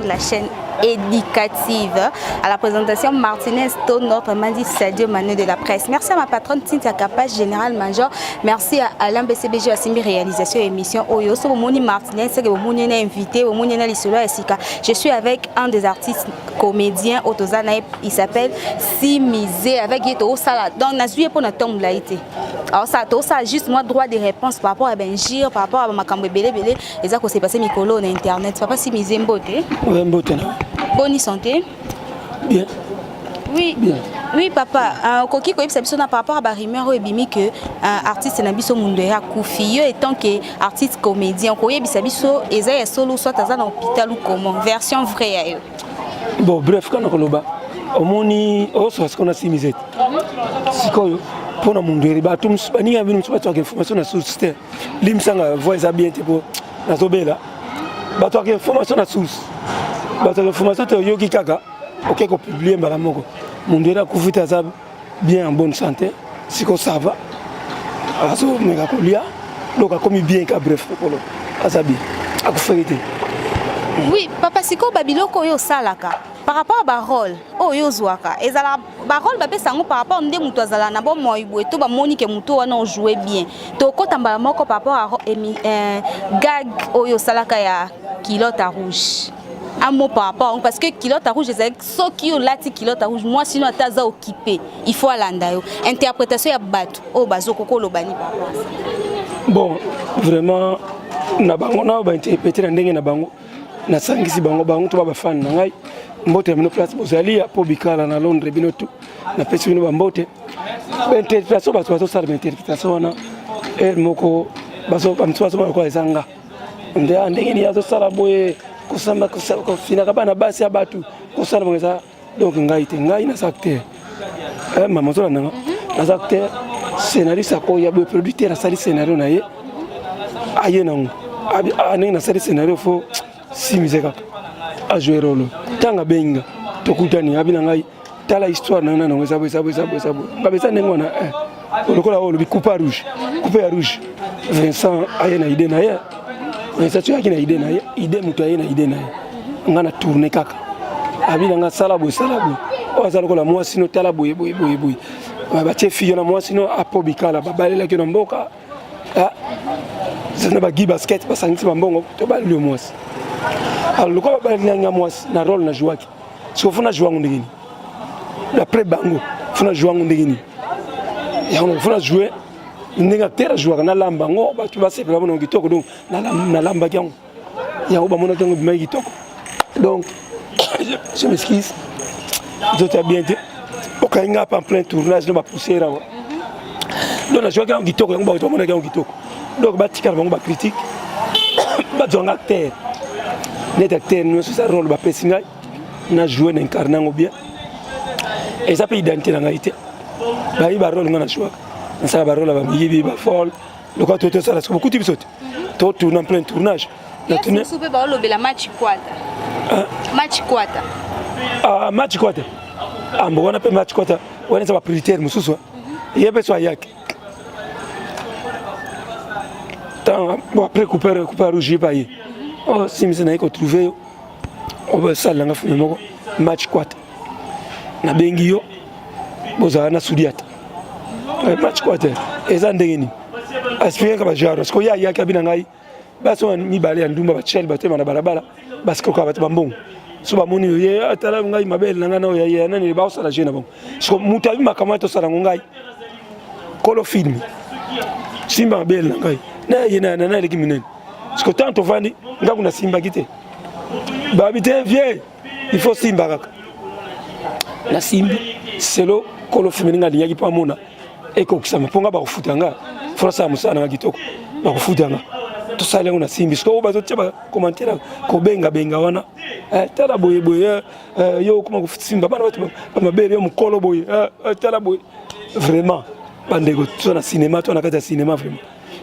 la chaîne éducative. À la présentation, Martinez To, notre Mandi Sadio Manu de la presse. Merci à ma patronne Cynthia Kapach, général major. Merci à Alain BCBG, Assimi réalisation émission Oyo. So Moni Martinez, c'est que Moni est invité, Moni est Lisolo Esika. Je suis avec un des artistes comédiens Otozana, il s'appelle Simizé avec Yeto Sala. Donc, n'a suivi pour notre tombe laïté. Alors ça, tout ça juste moi droit de réponse par rapport à Benjir, par rapport à Makambo Belé, et ça que c'est passé Mikolo sur internet. Papa Simizé Mbote. Oui, Mbote. Bonne santé. Bien. Oui. Bien. Oui, papa. Koki ko yebisa biso na par rapport à Barimero et Bimi que artiste na biso Mundera Koufi étant que artiste comédien ko yebisa biso eza solo soit à l'hôpital ou comment version vraie ya yo. Bon, bref quand on loba omoni oso ce qu'on a Simizé. Sikoyo pour na Mundera ba tum bani avinu so ba information na source te. Limsanga voix ça bien tipo na zobela. Ba to information na source. Ba to information te yoki kaka. OK ko publier mbala moko. Mundera Koufi ça bien en bonne santé. Siko ça va. Aso mega kolia. Donc a commis bien ka bref pour lo. Asabi. Akuférité. Oui, papa siko babiloko yo salaka. Par rapport à Barol, oh yo zwaka. Et la Barol babé sango par rapport ndé muto azala na bon moyibwe to ba moni ke muto wana jouer bien. To ko tamba moko par rapport à gag oyo salaka ya Kilote rouge. Un mot par rapport parce que Kilote rouge c'est so qui yo lati Kilote rouge moi sinon ataza occupé. Il faut alanda yo. Interprétation ya bato o bazoko ko lobani par rapport. Bon, vraiment na bango na ba interpréter ndenge na bango. Na sangisi bango bango to ba fan na ngai. Mbote mino place bozali ya po bikala na Londres bino tout na pesi bino bambote interprétation baso ça interprétation na moko baso bamtso ko ezanga ndenge ni yazo sala boye kusamba fina kabana basi ya batu kusala bongeza donc ngai te ngai na acteur mama zo na na acteur scénariste ko ya bo producteur asali scénario na ye aye na ndenge na sali scénario fo Simizé kaka a jouer rôle tanga benga tokutani abina ngai tala histoire na nana ngeza bo ngabesa nengona lokola olo bikupa rouge coupe ya rouge Vincent ayena idée na ya Vincent tu yakina idée na ya idée muto ayena idée na ya ngana tourner kaka abina nga sala bo o azala lokola moi sino tala boye ba chefi na moi sino apobikala babalela kino mboka zana ba gi basket basangisi bambongo to ba le moi. Alors le quoi balanga moi na rôle na jouaki so funa jouer ngondini après bango funa jouer ngondini ya on funa jouer ndinga tera jouer na lamba ngo ba tu ba se ba mono kitoko donc na lamba kyango ya ba mono tango bima kitoko donc je m'excuse je t'ai bien dit okainga pas en plein tournage no ba pousser là donc na jouer kyango kitoko ngo ba to mono kyango kitoko donc ba tikala bango ba critique ba zonga acteur net acteur nous c'est ça rôle ba pesinga na jouer n'incarnant bien et ça peut identité na ngalité ba yi ba rôle ngana jouer na ça ba rôle ba yibi ba folle le quoi tout ça là c'est beaucoup de bisote tout tourne en plein tournage na tourner soupe ba lobela match kwata match kwata mbona pe match kwata wana ça ba prioritaire mususu yebe so yake tant bon après couper rouge ba yi oh Simizé na ko trouver on va ça langa fune moko match kwata na bengi yo boza na sudiata match kwata eza ndenge ni aspire ka ba jaro sko ya kabina ngai baso ni bale ya ndumba ba chel batema na balabala basko ka batba mbongo so ba moni ye atala ngai mabele nanga na ya nani ba osala jena bon so mutabi makama to sala ngai kolo film simba mabele ngai na yena na leki minene sko tanto vandi ngaku na simba kite babite vieux il faut simba kaka na simbi selo kolo film nga linyaki pa mona eko kisama ponga ba kufutanga frosa musana nga kitoko ba kufutanga to sala ngona simbi sko bazo tshaba commentaire ko benga wana tala boye yo kuma kufutimba bana batu ba mabele yo mukolo boye tala boye vraiment bandego to na cinéma to na kata cinéma vraiment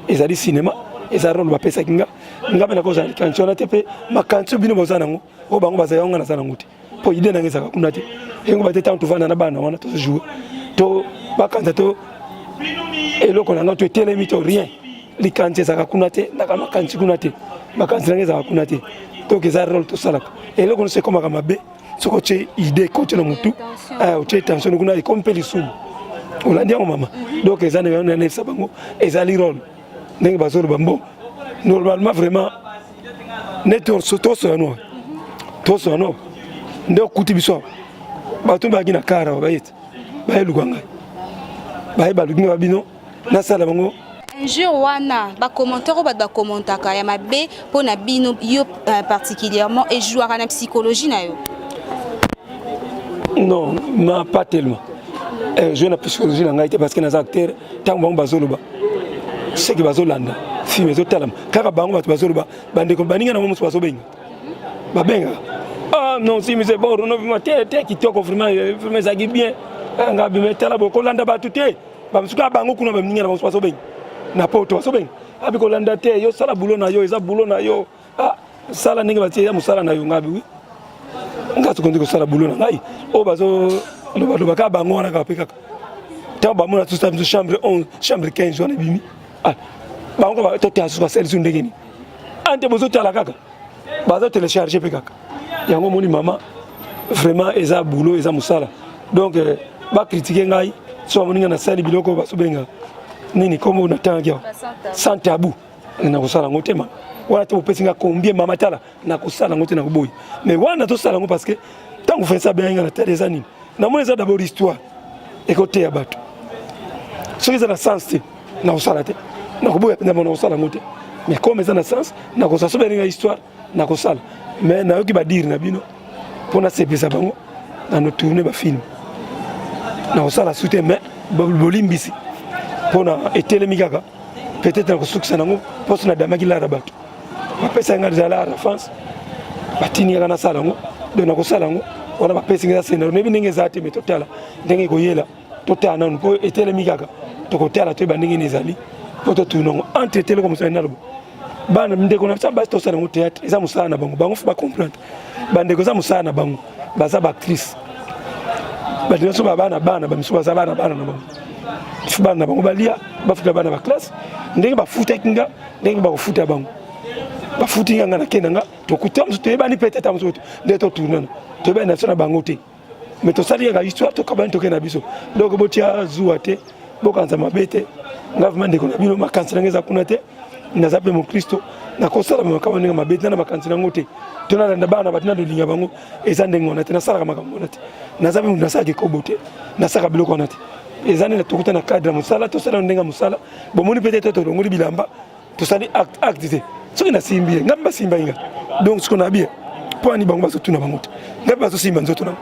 ezali cinéma eza rôle ba pesa kinga ngaba na koza kancho na tepe makancho bino bozana ngo o bango bazaya ngana sana nguti po ide na ngeza kuna te ngo bateta on tuvana na bana wana to jouer to bakanda to eloko na to telemi to rien likanche za kuna te na kama kanchi kuna te makanchi na ngeza kuna te donc eza rôle tosalaka eloko nyonso ekomaka mabe soki otie idée kotie na motu otie tension kuna ekomi mpe lisumu olandi yango mama donc eza nanelisa bango ezali rôle ndenge bazoloba mbo normalement vraiment neti tosoyano nde okuti biso bato baki na kara bayeti bayeluka ngai baye baluki ngai babino nasala bango un jour wana ba commentaire ba da commentaka ya mabe pona bino yo particulièrement et jouera na psychologie na yo non pas tellement jouer na psychologie na ngai te parce que nas acteur tant bango bazoloba c'est que bazolanda film ezotalama kaka bango bato bazoloba bandeko baninga na momusu bazobenga babenga ah non si mais c'est bon non vraiment te kitoko vraiment ezaki bien nga bimetala boko landa bato te bamusuka bango kuna baninga na momusu bazobenga na poto bazobenga abi ko landa te yo sala boulot na yo eza boulot na yo ah sala ninga batie ya musala na yo ngabi nga tukondi ko sala boulot na ngai o bazo loba ka bango wana ka peka ta ba mona tout ça chambre 11 chambre 15 wana bimi ah bango ba to tia suka sel sunde geni ante bozo tala kaka bazo télécharger pe kaka yango moni mama vraiment eza boulot eza musala donc ba critiquer ngai so moninga na sali biloko ba subenga nini comme na tangia sans tabou na kusala ngotema wana to pesinga combien mama tala na kusala ngote na kuboyi mais wana to sala ngo parce que tant vous faites ça bien na télé za nini na moni eza d'abord histoire et côté ya bato so eza na sens na kusala te na kuboya penda na kusala ngote mais comme eza na sens na kusala so bien histoire na kusala mais na yoki ba dire na bino pona sepesa bango na no tourner ba film na kusala soute mais bolimbisi pona etelemi kaka peut-être na kusukisa nango poso na damaki la rabato bapesa nga za la France batini kana sala ngo do na kusala ngo wana bapesa nga sena nebi ndenge za te metotala ndenge koyela totala nanu po etelemi kaka tokotala to bandenge nezali poto tunongo entre tele comme ça nalobo bana ndeko na tsaba to sala ngo théâtre eza musala na bango fu ba comprendre bandeko za musala na bango baza ba actrice badino so bana bamiso baza bana na bango fu bana bango balia bafuta bana ba classe ndenge bafuta kinga ndenge bafuta bango bafuti nga na kenanga tokuta mso tebani peut-être mso ndeto tournana tebani na sona bango te mais to sali ga histoire to kabani to kena biso donc botia zuwa te bokanza mabete ngavuma ndeko na bino makanza ngeza kuna te na zabe mo Kristo na kosala makaba ndenge mabete na makanza ngo te tona landa bana batina do linga bango ezande ngona te na sala makambo na te na zabe mu nasaki kobote na saka biloko na te ezande na tokuta na cadre musala to sala ndenga musala bomoni peut-être to ngoli bilamba to sali acte soki na simbi ngamba simba inga donc ce qu'on a bien poni bango baso tuna bango ngamba baso simba nzoto na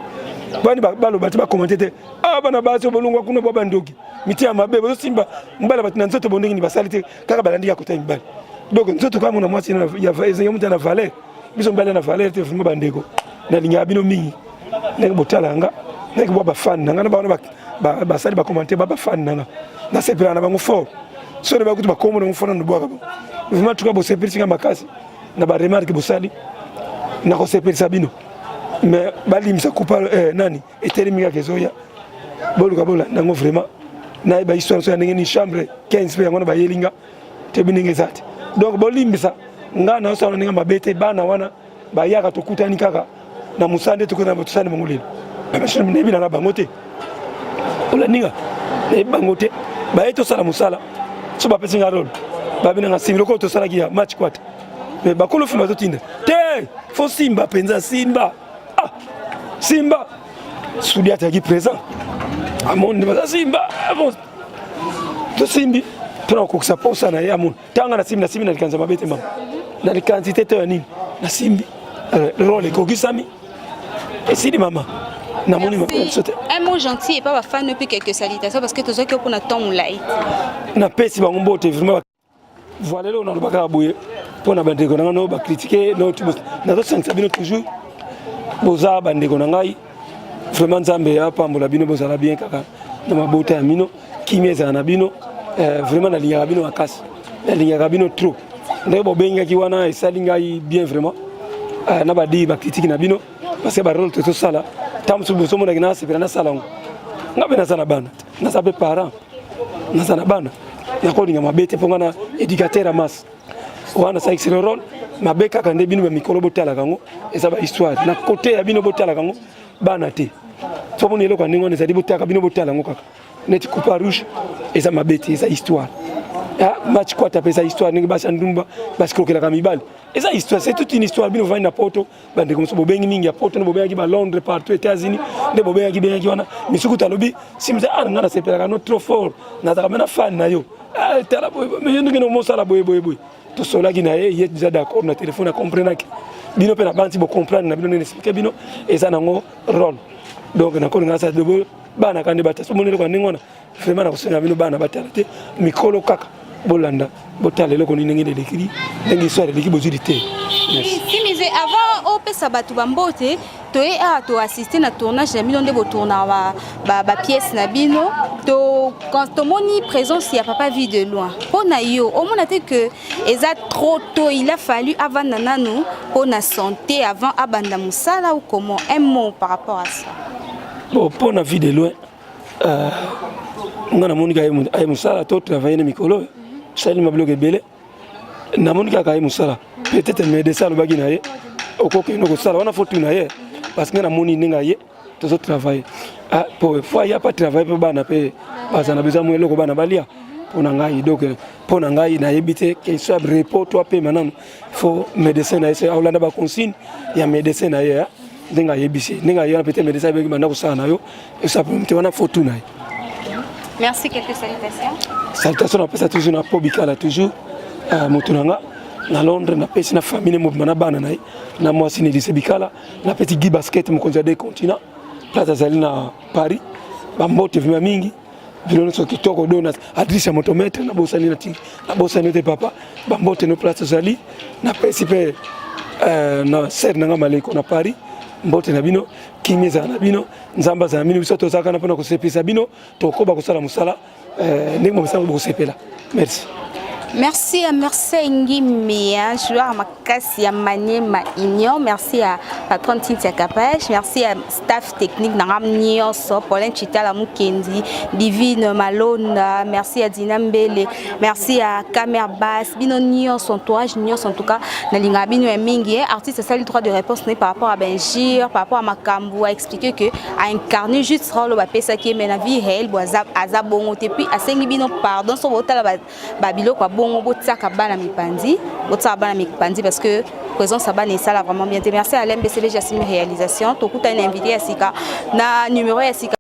bani balo bati ba commenter te ah bana baso bolungwa kuna baba ndoki miti ya mabe baso simba mbala batina nzoto bondingi ni basalite kaka balandi ya kota mbali donc nzoto kama na mwasi na ya vaise yomuta na valeur biso mbala na valeur te fumo bandeko na linga bino mingi ndenge botalanga ndenge baba fan nanga na bana ba sali ba commenter baba fan nanga na sepela na bango fort so ne ba kutu ba komo na mfona no bwaka vraiment tuka bo sepelisa makasi na ba remarque bosali na ko sepelisa bino mais balimisa coupa nani etelemika kezoya boluka bola nango vraiment na ba histoire so ya ndenge ni chambre 15 pe yango ba yelinga te binenge zate donc bolimbisa nga na so ndenge mabete bana wana ba yaka tokutani kaka na musande tukuna tusane mangulilo bashim ne bina na bangote ola ninga ne bangote ba eto sala musala so ba pesinga role babina nga simba ko to sala kia match kwata mais bakolo fima to tinda te fo simba penza simba ah simba sudia ta ki présent amon ne ba simba bon to simbi tuna ko sa posa na ya mon tanga na simba na kanza mabete mama na quantité to nini na simbi role ko gisami et si mama na moni ma un mot gentil et pas ba fan depuis quelques salutations parce que to zo que pour na ton light na pesi ba ngombote vraiment voilà là on a le bagarre bouillé pour na bandeko na no ba critiquer notre na to sensa bino toujours boza bandeko na ngai vraiment nzambe apambola bino bozala bien kaka na mabota ya mino kimeza na bino vraiment na linya bino makasi na linya bino trop ndeko bobenga ki wana esali ngai bien vraiment na ba di ba critique na bino parce que ba rôle to sala tamsu boso mo na gina sepela na sala ngabe na sana bana na sabe parents na sana bana na kolinga mabete ponga na éducateur à masse wana ça excellent rôle mabe kaka nde bino ba mikolo botala kango eza ba histoire na côté ya bino botala kango bana te to moni eloko ndingo ne zali botaka bino botala ngo kaka neti coupe rouge eza mabete eza histoire ya match quoi taper eza histoire ndenge basa ndumba basi krokela ka mibali eza histoire c'est toute une histoire bino vani na poto bande comme ça bobengi mingi ya poto no bobengi ba Londres partout États-Unis nde bobengi wana misuku talobi simza ngana sepela no trop fort na taka mena fan na yo tala boy mais ndenge no mosala boy to sola ki na ye déjà d'accord na téléphone à comprendre que bino pe na banti bo comprendre na bino ne expliquer bino eza nango rôle donc na ko ngasa de bo bana kandi bata so monelo kwa ningona vraiment na kusenga bino bana batala te mikolo kaka bolanda botala eloko nini ngene lekiri ndengi histoire leki bozudi te si mise avant opesa batu bambote toye to assister na tournage na bino nde botourna ba pièce na bino to quand tomoni présence ya papa vie de loin pona yo omona te que eza trop tôt il a fallu avant nanano pona santé avant abanda musala ou comment un mot par rapport à ça bon pona vie de loin ngana monika ay musala to travailler na mikolo sali mabloke belé na monika kay musala peut-être médecin le bagi na ye okoki no ko sala wana fortuna ye parce que na moni ninga ye to travailler pour fois y a pas travail pour bana pe bazana besoin mo eloko bana balia pour ngai donc pour ngai na yebite que soit repos toi pe maintenant faut médecin na ese aulanda ba consigne ya médecin na ye ninga yebisi ninga ye peut-être médecin be bana ko sana yo et ça peut me wana fortuna. Merci, quelques salutations. Salutations, on appelle toujours na Pobikala toujours Motunanga na Londres na pesi na famille mouvement na bana na moi sini lycée Bikala na petit Guy basket mo konza des continents plaza zali na Paris ba mbote vima mingi bino so kitoko dona adrisa motometre na bosani na bosani te papa ba mbote no plaza zali na pesi pe na ser na maleko na Paris mbote na bino kimeza na bino nzamba za bino biso tozaka na pona ko sepisa bino to koba ko sala musala ndenge mo sala ko sepela merci. Merci à Mercedes Ngimia, joueur à Makassi, à Maniema Union. Merci à patron Tintia Kapach. Merci à staff technique Naram Nyos, Paulin Chitala Mukendi, Divine Malona. Merci à Dinambele. Merci à Kamer Bass, Bino Nyos, entourage Nyos en tout cas. Nalinga Bino et Mingi, artiste, ça le droit de réponse par rapport à Benjir, par rapport à Makambu, a expliqué que a incarné juste rôle au Pesa qui est la vie réelle, Azabongo, et puis à Sengibino, pardon, son votal Babilo, quoi. Bon, botsaka bana mipanzi parce que présence à bana ça vraiment bien. Merci à l'MBCB Jasmine réalisation to kuta une invité à Sika na numéro ya Sika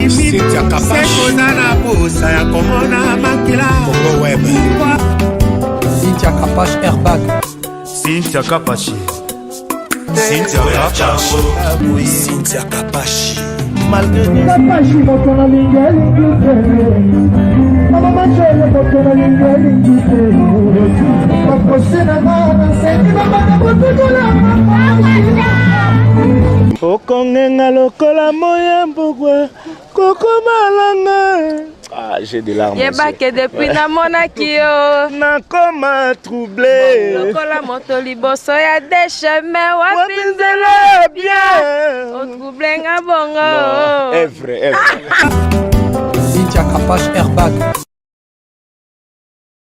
Cynthia Kapash na bosa ya komona makila Congo web Cynthia Kapash airbag Cynthia Kapash Cynthia Kapash malgré Kapash motona lingeli Mama chele botona lingeli ngite Bakosena mama senti mama botona Okongenga lokola moya mbugwe Koko malanga j'ai des larmes. Yeba que depuis na monakio na koma troublé. Lokola moto liboso ya des chemins wapinzela bien. O troublé nga bongo. Evre. Cynthia Kapash airbag.